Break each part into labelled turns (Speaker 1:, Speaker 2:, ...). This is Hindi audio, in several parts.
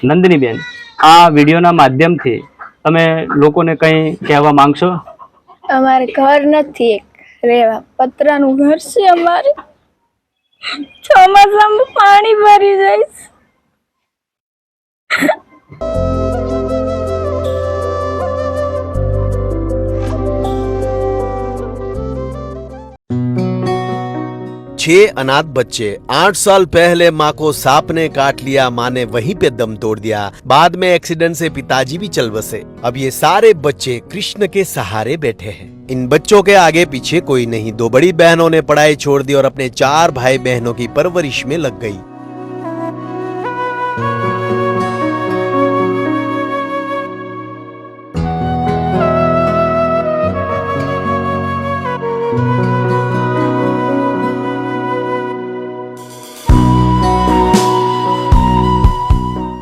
Speaker 1: नंदिनी बेन, आ विडियोना माध्यमथी तमे लोकोने कई कहेवा मांगशो?
Speaker 2: अमारे घर नथी एक रेवा पतरानुं घर छे अमारे ચોમાસામાં પાણી ભરી જાય છે।
Speaker 3: छह अनाथ बच्चे 8 साल पहले माँ को सांप ने काट लिया, माँ ने वहीं पे दम तोड़ दिया। बाद में एक्सीडेंट से पिताजी भी चल बसे। अब ये सारे बच्चे कृष्ण के सहारे बैठे हैं। इन बच्चों के आगे पीछे कोई नहीं। दो बड़ी बहनों ने पढ़ाई छोड़ दी और अपने 4 भाई बहनों की परवरिश में लग गई।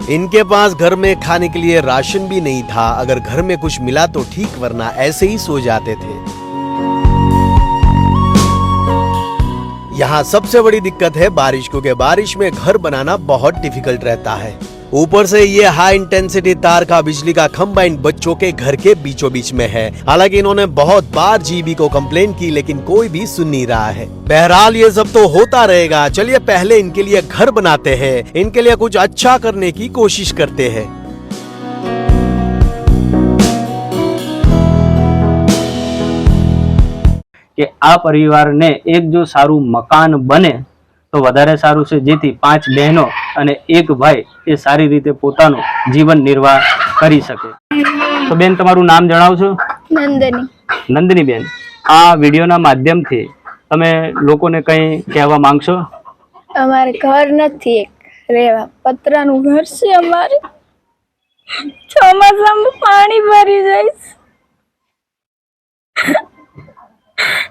Speaker 3: इनके पास घर में खाने के लिए राशन भी नहीं था। अगर घर में कुछ मिला तो ठीक, वरना ऐसे ही सो जाते थे। यहाँ सबसे बड़ी दिक्कत है बारिश, क्योंकि बारिश में घर बनाना बहुत डिफिकल्ट रहता है। ऊपर से ये हाई इंटेंसिटी तार का बिजली का खंभा इन बच्चों के घर के बीचों बीच में है। हालांकि इन्होंने बहुत बार जीबी को कंप्लेन की, लेकिन कोई भी सुन नहीं रहा है। बहरहाल ये सब तो होता रहेगा। चलिए पहले इनके लिए घर बनाते हैं, इनके लिए कुछ अच्छा करने की कोशिश करते हैं।
Speaker 1: कि आ परिवार ने एक जो सारू मकान बने तो वधारे सारू छे, जेथी 5 बहनों અને 1 भाई એ सारी रीते પોતાનો जीवन निर्वाह કરી શકે। तो बेन તમારું નામ જણાવશો?
Speaker 2: નંદની।
Speaker 1: નંદની બેન, આ વિડિયોના માધ્યમથી તમે લોકોને કંઈ કહેવા માંગશો?
Speaker 2: અમારે ઘર નથી એક રેવા પતરાનું ઘર છે અમારે ચોમાસામાં પાણી ભરી જાય છે।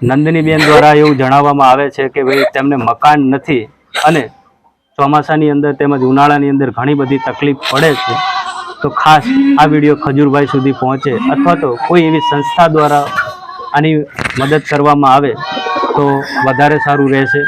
Speaker 1: નંદની બેન દ્વારા એવું જણાવવામાં આવે છે કે ભાઈ તેમને મકાન નથી અને ચોમાસાની અંદર તેમજ ઉનાળાની અંદર ઘણી બધી તકલીફ પડે છે। તો ખાસ આ વિડીયો ખજૂરભાઈ સુધી પહોંચે અથવા તો કોઈ એવી સંસ્થા દ્વારા આની મદદ કરવામાં આવે તો વધારે સારું રહેશે।